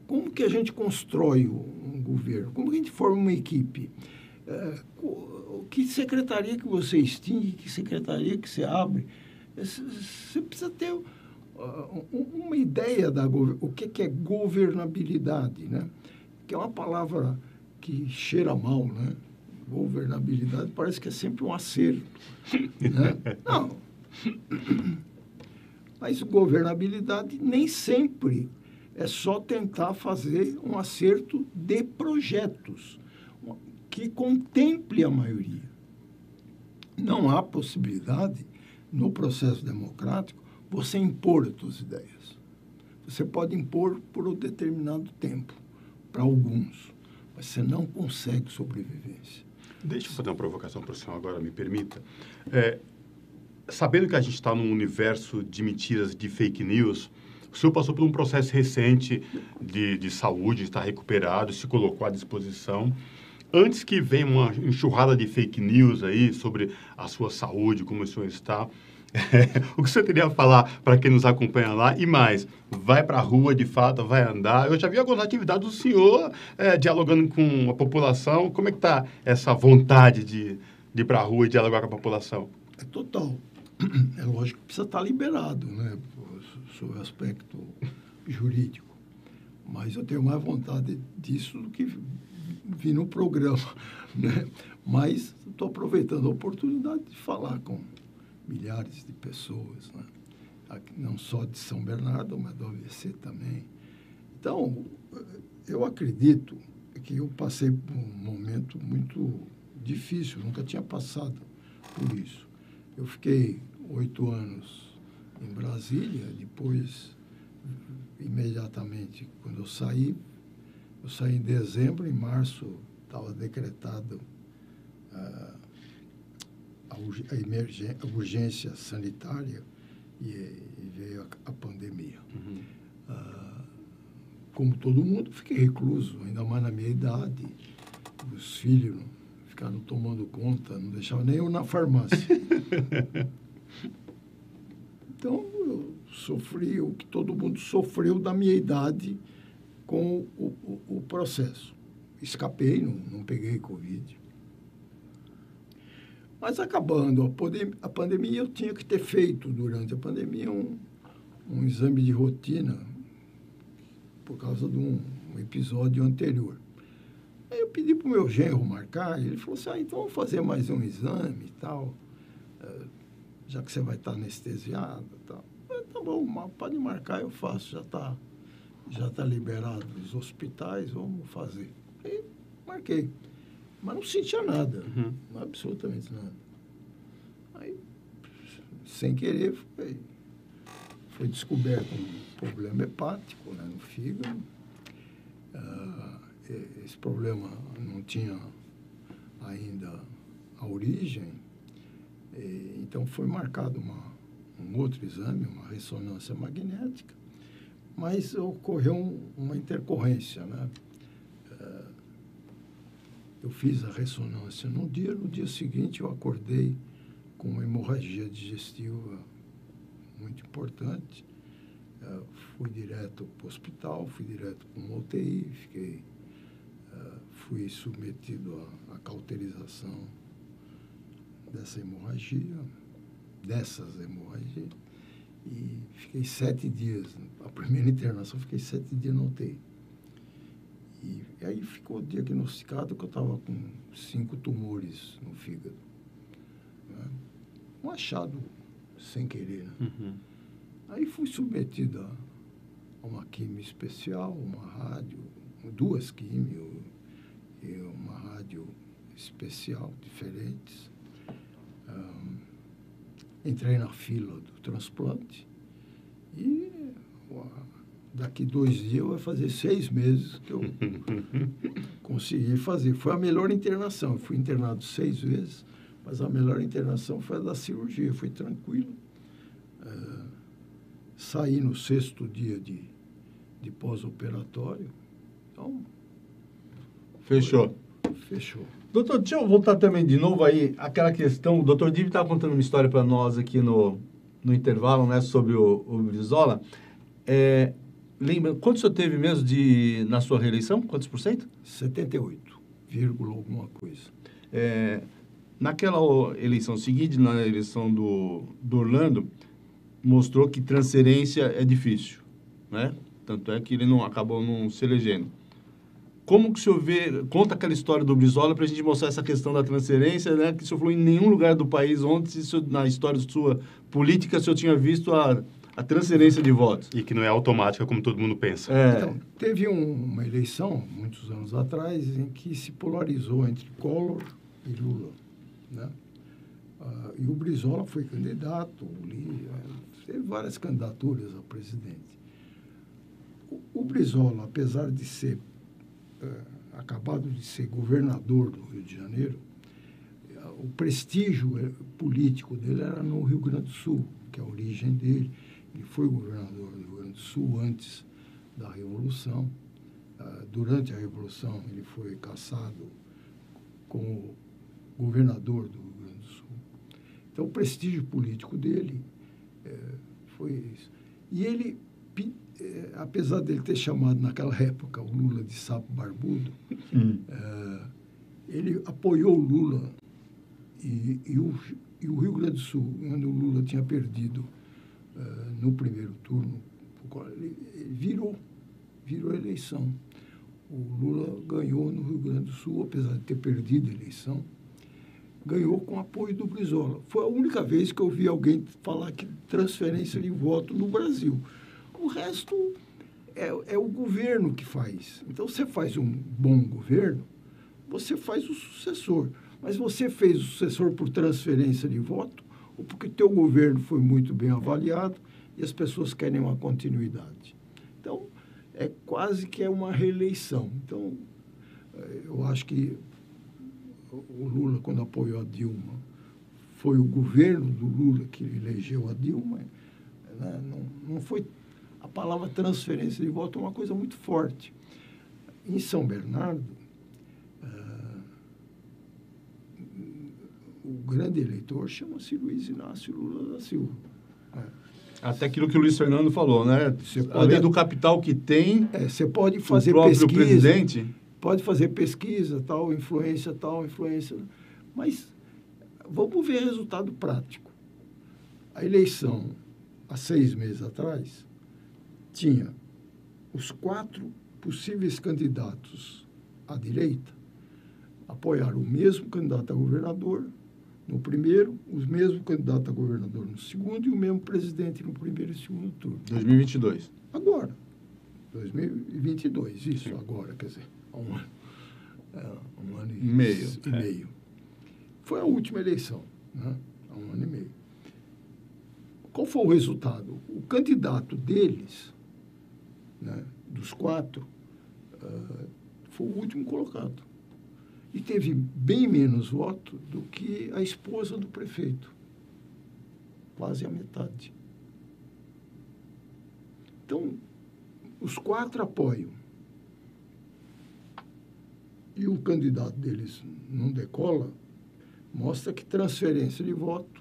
Como que a gente constrói um governo? Como que a gente forma uma equipe? Que secretaria que você extingue? Que secretaria que você abre? Você precisa ter uma ideia o que é governabilidade, né? Que é uma palavra que cheira mal, né? Governabilidade parece que é sempre um acerto, né? Não. Mas governabilidade nem sempre é só tentar fazer um acerto de projetos que contemple a maioria. Não há possibilidade, no processo democrático, você impor as suas ideias. Você pode impor por um determinado tempo, para alguns, mas você não consegue sobrevivência. Deixa eu fazer uma provocação para o senhor agora, me permita. Sabendo que a gente está num universo de mentiras, de fake news, o senhor passou por um processo recente de saúde, está recuperado, se colocou à disposição. antes que venha uma enxurrada de fake news aí sobre a sua saúde, como o senhor está, o que você teria a falar para quem nos acompanha lá? E mais, vai para a rua de fato, vai andar? Eu já vi algumas atividades do senhor dialogando com a população. Como é que está essa vontade de ir para a rua e dialogar com a população? É total. É lógico que precisa estar liberado, né, sob o aspecto jurídico. Mas eu tenho mais vontade disso do que vir no programa, né? Mas estou aproveitando a oportunidade de falar com milhares de pessoas, né? Aqui, não só de São Bernardo, mas do ABC também. Então, eu acredito que eu passei por um momento muito difícil, nunca tinha passado por isso. Eu fiquei 8 anos em Brasília, depois, imediatamente, quando eu saí em dezembro, em março estava decretado a urgência sanitária e veio a pandemia. Como todo mundo, fiquei recluso, ainda mais na minha idade. Os filhos ficaram tomando conta, não deixavam nem eu na farmácia. Então, eu sofri o que todo mundo sofreu da minha idade com o processo. Escapei, não peguei Covid. Mas acabando a pandemia, eu tinha que ter feito durante a pandemia um exame de rotina por causa de um episódio anterior. Aí eu pedi para o meu genro marcar, e ele falou assim, então vamos fazer mais um exame e tal, já que você vai estar anestesiado e tal. Tá bom, pode marcar, eu faço, já tá liberado os hospitais, vamos fazer. Aí marquei. Mas não sentia nada, absolutamente nada. Aí, sem querer, foi descoberto um problema hepático, né, no fígado. Esse problema não tinha ainda a origem, então foi marcado um outro exame, uma ressonância magnética, mas ocorreu uma intercorrência, né? Eu fiz a ressonância no dia seguinte eu acordei com uma hemorragia digestiva muito importante. Fui direto para o hospital, fui direto para uma UTI, fui submetido à cauterização dessas hemorragias, e fiquei 7 dias. A primeira internação, fiquei 7 dias na UTI. E aí ficou diagnosticado que eu estava com 5 tumores no fígado. Né? Um achado sem querer, né? Aí fui submetido a uma quimio especial, uma rádio, 2 químio e uma rádio especial, diferentes. Entrei na fila do transplante e daqui 2 dias vai fazer 6 meses que eu consegui fazer. Foi a melhor internação. Eu fui internado 6 vezes, mas a melhor internação foi a da cirurgia. Foi tranquilo. Saí no 6º dia de pós-operatório. Então... Fechou. Fechou. Doutor, deixa eu voltar também de novo aí, aquela questão, o doutor Dive estava contando uma história para nós aqui no intervalo, né, sobre o Brizola. Lembra, quanto o senhor teve mesmo na sua reeleição? Quantos por cento? 78, alguma coisa. Naquela eleição seguinte, na eleição do Orlando, mostrou que transferência é difícil, né? Tanto é que ele acabou não se elegendo. Como que o senhor vê, conta aquela história do Brizola para a gente mostrar essa questão da transferência, né? Que o senhor falou em nenhum lugar do país ontem, na história da sua política, o senhor tinha visto a transferência de votos. E que não é automática, como todo mundo pensa. Então, teve uma eleição, muitos anos atrás, em que se polarizou entre Collor e Lula, né? E o Brizola foi candidato, teve várias candidaturas a presidente. O Brizola, apesar de ser acabado de ser governador do Rio de Janeiro, o prestígio político dele era no Rio Grande do Sul, que é a origem dele. Ele foi governador do Rio Grande do Sul antes da Revolução. Durante a Revolução, ele foi cassado como governador do Rio Grande do Sul. Então, o prestígio político dele foi isso. E ele, apesar dele ter chamado naquela época o Lula de sapo barbudo, ele apoiou o Lula e o Rio Grande do Sul, onde o Lula tinha perdido no primeiro turno, ele virou a eleição. O Lula ganhou no Rio Grande do Sul, apesar de ter perdido a eleição, ganhou com apoio do Brizola. Foi a única vez que eu vi alguém falar que transferência de voto no Brasil. O resto é o governo que faz. Então, você faz um bom governo, você faz o sucessor. Mas você fez o sucessor por transferência de voto ou porque teu governo foi muito bem avaliado e as pessoas querem uma continuidade. Então, quase que uma reeleição. Então, eu acho que o Lula, quando apoiou a Dilma, foi o governo do Lula que elegeu a Dilma. Né? Não foi... A palavra transferência de voto é uma coisa muito forte. Em São Bernardo, o grande eleitor chama-se Luiz Inácio Lula da Silva. Até aquilo que o Luiz Fernando falou, né? Além do capital que tem, você pode fazer o próprio pesquisa, presidente... Pode fazer pesquisa, tal influência. Mas vamos ver resultado prático. A eleição, há 6 meses atrás, tinha os 4 possíveis candidatos à direita apoiaram o mesmo candidato a governador no primeiro, os mesmos candidatos a governador no segundo e o mesmo presidente no primeiro e segundo turno. 2022. Agora. 2022, isso, agora, quer dizer, há um ano e meio. Foi a última eleição, né? Há 1 ano e meio. Qual foi o resultado? O candidato deles, né, dos 4, foi o último colocado. E teve bem menos voto do que a esposa do prefeito. Quase a metade. Então, os 4 apoiam. E o candidato deles não decola, mostra que transferência de voto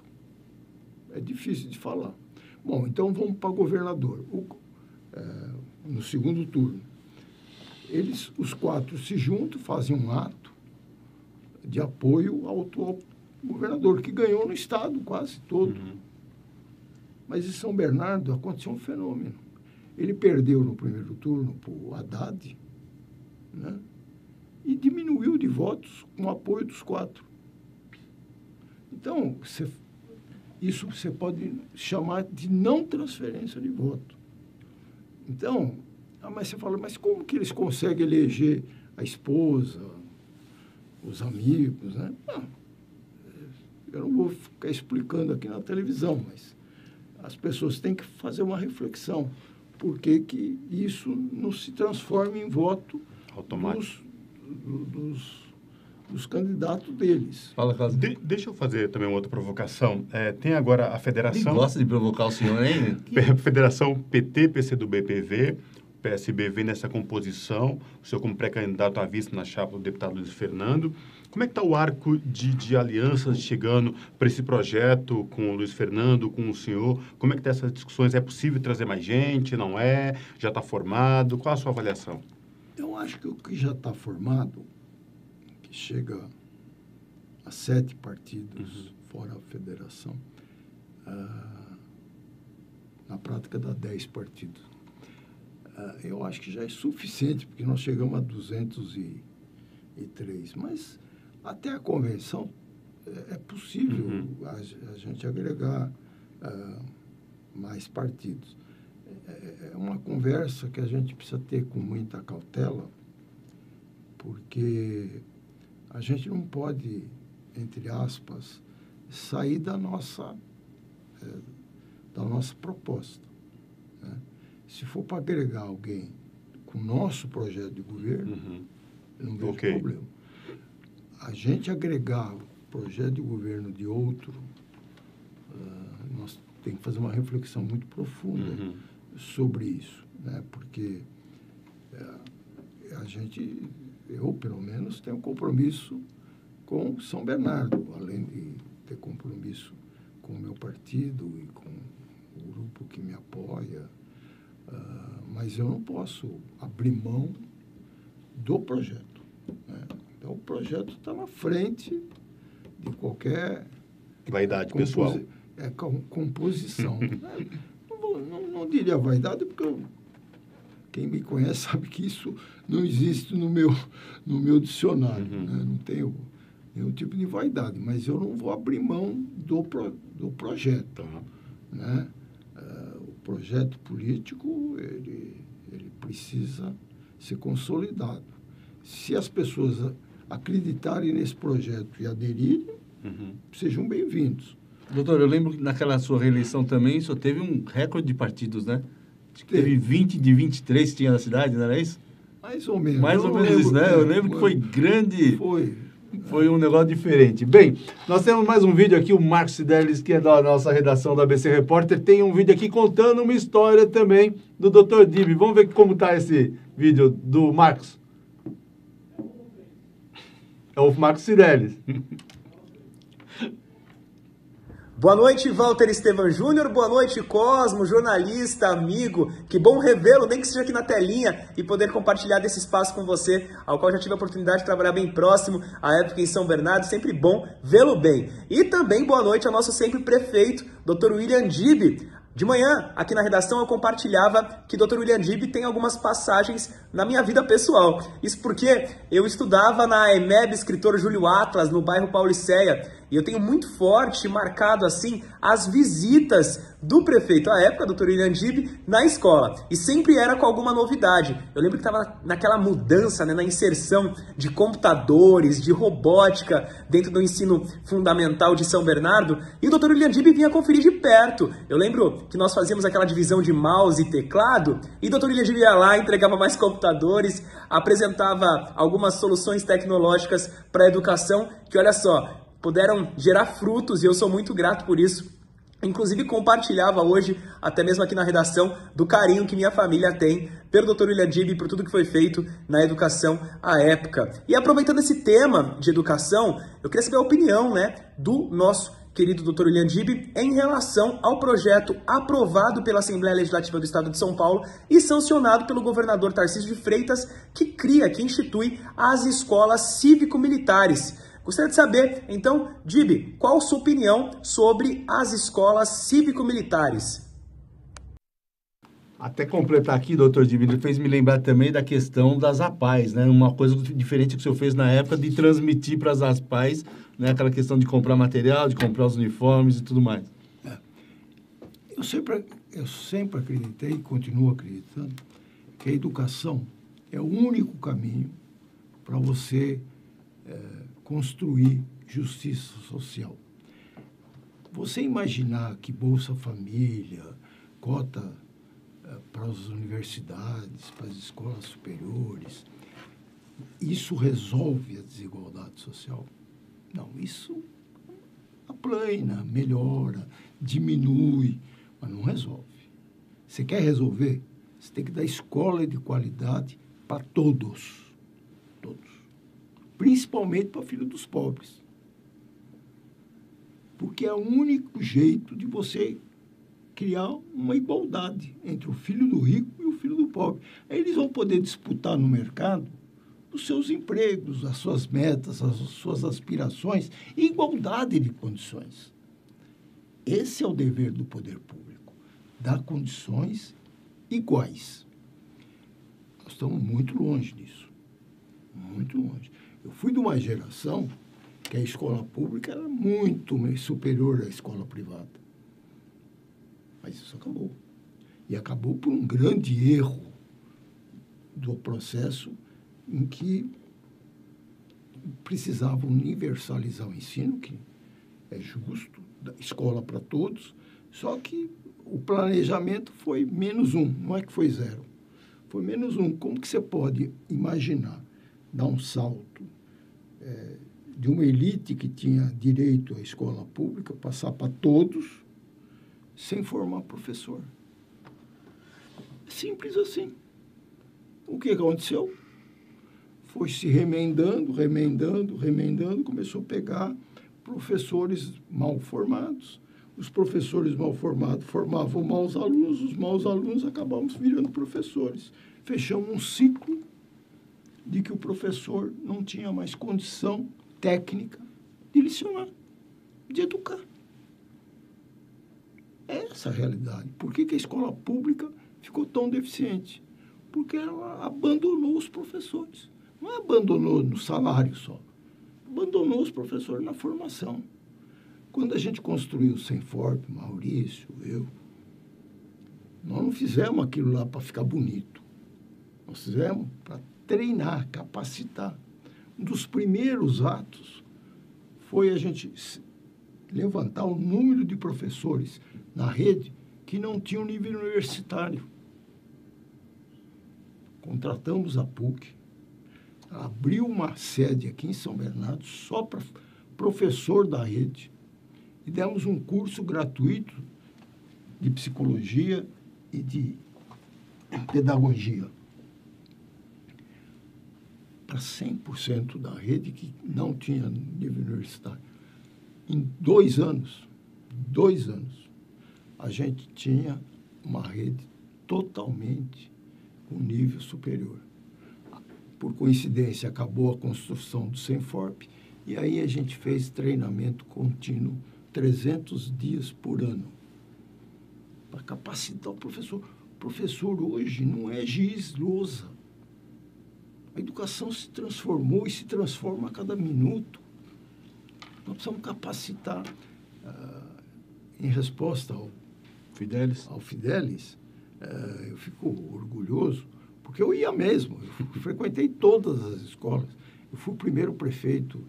é difícil de falar. Bom, então vamos para governador. No segundo turno. Os 4 se juntam, fazem um ato de apoio ao atual governador, que ganhou no estado quase todo. Mas em São Bernardo aconteceu um fenômeno. Ele perdeu no primeiro turno para o Haddad, né? E diminuiu de votos com o apoio dos 4. Então, isso você pode chamar de não transferência de voto. Então, mas você fala, mas como que eles conseguem eleger a esposa, os amigos, né? Eu não vou ficar explicando aqui na televisão, mas as pessoas têm que fazer uma reflexão. Por que isso não se transforma em voto automático dos candidatos deles? Fala, Caso. Deixa eu fazer também uma outra provocação. Tem agora a federação... Ele gosta de provocar o senhor, hein? Federação PT, PCdoB, PV, PSB vem nessa composição, o senhor como pré-candidato à vice na chapa do deputado Luiz Fernando. Como é que está o arco de alianças chegando para esse projeto com o Luiz Fernando, com o senhor? Como é que estão essas discussões? É possível trazer mais gente? Não é? Já está formado? Qual a sua avaliação? Eu acho que o que já está formado, que chega a 7 partidos, fora a federação, na prática dá 10 partidos. Eu acho que já é suficiente, porque nós chegamos a 203. Mas até a convenção é possível a gente agregar mais partidos. É uma conversa que a gente precisa ter com muita cautela, porque a gente não pode, entre aspas, sair da nossa proposta, né? Se for para agregar alguém com o nosso projeto de governo, eu não vejo problema. A gente agregar o projeto de governo de outro, nós temos que fazer uma reflexão muito profunda sobre isso, né? Porque eu, pelo menos, tenho um compromisso com São Bernardo, além de ter compromisso com o meu partido e com o grupo que me apoia. Mas eu não posso abrir mão do projeto, né? Então, o projeto está na frente de qualquer... Vaidade pessoal. Composição. Não diria vaidade, porque quem me conhece sabe que isso não existe no meu dicionário. Né? Não tenho nenhum tipo de vaidade, mas eu não vou abrir mão do projeto. Né? O projeto político, ele precisa ser consolidado. Se as pessoas acreditarem nesse projeto e aderirem, sejam bem-vindos. Doutor, eu lembro que naquela sua reeleição também só teve um recorde de partidos, né? Acho que teve 20 de 23 que tinha na cidade, não era isso? Mais ou menos. Mais ou menos isso, né? Eu lembro que foi grande. Foi um negócio diferente. Bem, nós temos mais um vídeo aqui, o Marcos Sidelis, que é da nossa redação da ABC Repórter, tem um vídeo aqui contando uma história também do Dr. Dib. Vamos ver como está esse vídeo do Marcos. É o Marcos Sidelis. Boa noite, Walter Estevam Júnior. Boa noite, Cosmo, jornalista, amigo. Que bom revê-lo, nem que seja aqui na telinha, e poder compartilhar desse espaço com você, ao qual já tive a oportunidade de trabalhar bem próximo, à época em São Bernardo. Sempre bom vê-lo bem. E também boa noite ao nosso sempre prefeito, Dr. William Dib. De manhã, aqui na redação, eu compartilhava que Dr. William Dib tem algumas passagens na minha vida pessoal. Isso porque eu estudava na EMEB Escritor Júlio Atlas, no bairro Pauliceia, e eu tenho muito forte, marcado assim, as visitas do prefeito à época, Dr. William Dib, na escola. E sempre era com alguma novidade. Eu lembro que estava naquela mudança, né, na inserção de computadores, de robótica dentro do ensino fundamental de São Bernardo, e o Dr. William Dib vinha conferir de perto. Eu lembro que nós fazíamos aquela divisão de mouse e teclado, e o Dr. William Dib ia lá, entregava mais computadores, apresentava algumas soluções tecnológicas para a educação, que olha só, puderam gerar frutos, e eu sou muito grato por isso. Inclusive compartilhava hoje, até mesmo aqui na redação, do carinho que minha família tem pelo Dr. William Dib e por tudo que foi feito na educação à época. E aproveitando esse tema de educação, eu queria saber a opinião, né, do nosso querido Dr. William Dib em relação ao projeto aprovado pela Assembleia Legislativa do Estado de São Paulo e sancionado pelo governador Tarcísio de Freitas, que institui as escolas cívico-militares. Gostaria de saber, então, Dib, qual a sua opinião sobre as escolas cívico-militares? Até completar aqui, doutor Dib, ele fez me lembrar também da questão das APAES, né? Uma coisa diferente que o senhor fez na época de transmitir para as APAES, né? Aquela questão de comprar material, de comprar os uniformes e tudo mais. Eu sempre acreditei e continuo acreditando que a educação é o único caminho para você construir justiça social. Você imaginar que Bolsa Família, cota para as universidades, para as escolas superiores, isso resolve a desigualdade social? Não, isso aplana, melhora, diminui, mas não resolve. Você quer resolver? Você tem que dar escola de qualidade para todos. Todos. Principalmente para filho dos pobres. Porque é o único jeito de você criar uma igualdade entre o filho do rico e o filho do pobre. Aí eles vão poder disputar no mercado os seus empregos, as suas metas, as suas aspirações, em igualdade de condições. Esse é o dever do poder público, dar condições iguais. Nós estamos muito longe disso, muito longe. Eu fui de uma geração que a escola pública era muito superior à escola privada. Mas isso acabou. E acabou por um grande erro do processo em que precisava universalizar o ensino, que é justo, da escola para todos, só que o planejamento foi -1, não é que foi 0. Foi -1. Como que você pode imaginar dar um salto de uma elite que tinha direito à escola pública, passar para todos, sem formar professor? Simples assim. O que aconteceu? foi se remendando, começou a pegar professores mal formados. Os professores mal formados formavam maus alunos, os maus alunos acabamos virando professores. Fechamos um ciclo de que o professor não tinha mais condição técnica de lecionar, de educar. É essa a realidade. Por que a escola pública ficou tão deficiente? Porque ela abandonou os professores. Não abandonou no salário só. Abandonou os professores na formação. Quando a gente construiu o Senforp, Maurício, eu, nós não fizemos aquilo lá para ficar bonito. Nós fizemos para treinar, capacitar. Um dos primeiros atos foi a gente levantar o número de professores na rede que não tinham nível universitário. Contratamos a PUC, abriu uma sede aqui em São Bernardo só para professor da rede e demos um curso gratuito de psicologia e de pedagogia para 100% da rede que não tinha nível universitário. Em 2 anos, a gente tinha uma rede totalmente com nível superior. Por coincidência, acabou a construção do Senforp e aí a gente fez treinamento contínuo 300 dias por ano para capacitar o professor. O professor hoje não é giz lousa. A educação se transformou e se transforma a cada minuto. Nós precisamos capacitar. Em resposta ao Fidelis, eu fico orgulhoso, porque eu ia mesmo, eu frequentei todas as escolas. Eu fui o primeiro prefeito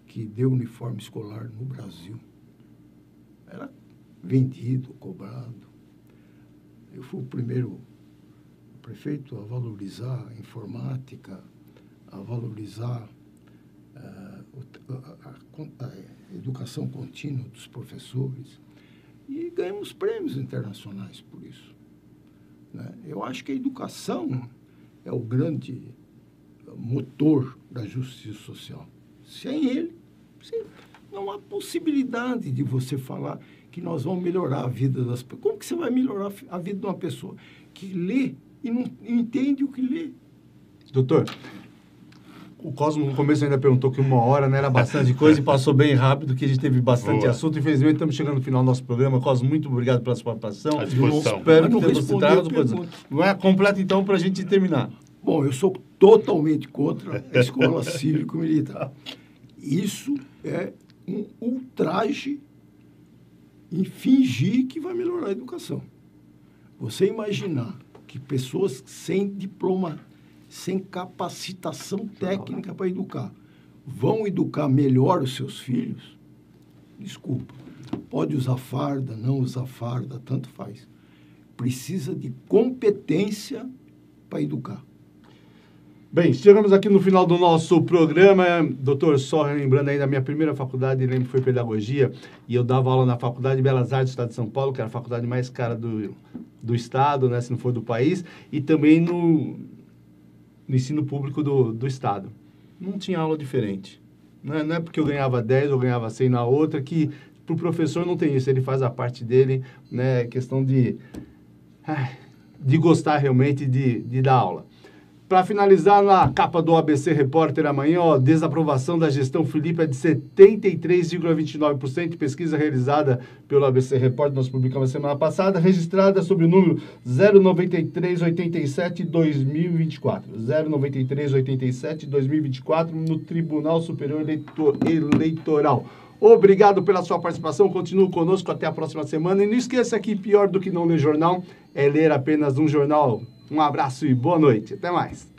que deu uniforme escolar no Brasil. Era vendido, cobrado. Eu fui o primeiro prefeito a valorizar a informática, a valorizar a educação contínua dos professores e ganhamos prêmios internacionais por isso, né? Eu acho que a educação é o grande motor da justiça social. Sem ele, não há possibilidade de você falar que nós vamos melhorar a vida das pessoas. Como que você vai melhorar a vida de uma pessoa que lê e não entende o que lê? Doutor, o Cosmo no começo ainda perguntou que 1 hora não era bastante coisa e passou bem rápido, que a gente teve bastante assunto. Infelizmente, estamos chegando no final do nosso programa. Cosmo, muito obrigado pela sua participação. À disposição. Espero que tenha você trago à disposição. Não é completa, então, para a gente terminar. Bom, eu sou totalmente contra a escola cívico-militar. Isso é um ultraje em fingir que vai melhorar a educação. Você imaginar que pessoas sem diploma, sem capacitação técnica para educar, vão educar melhor os seus filhos? Desculpa. Pode usar farda, não usar farda, tanto faz. Precisa de competência para educar. Bem, chegamos aqui no final do nosso programa. Doutor, só lembrando ainda, a minha primeira faculdade, lembro, foi pedagogia, e eu dava aula na Faculdade de Belas Artes do Estado de São Paulo, que era a faculdade mais cara do Estado, né, se não for do país, e também no ensino público do Estado. Não tinha aula diferente. Não é porque eu ganhava 10 ou ganhava 100 na outra, que para o professor não tem isso, ele faz a parte dele, né, questão de gostar realmente de dar aula. Para finalizar, na capa do ABC Repórter amanhã, desaprovação da gestão Felipe é de 73,29%, pesquisa realizada pelo ABC Repórter, nós publicamos semana passada, registrada sob o número 09387-2024. 09387-2024 no Tribunal Superior Eleitoral. Obrigado pela sua participação, continue conosco até a próxima semana. E não esqueça que pior do que não ler jornal é ler apenas um jornal. Um abraço e boa noite. Até mais.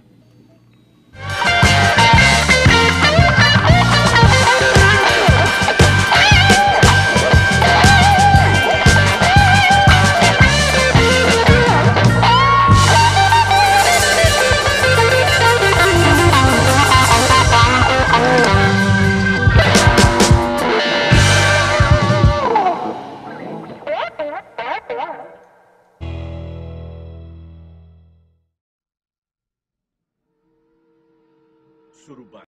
Surubá.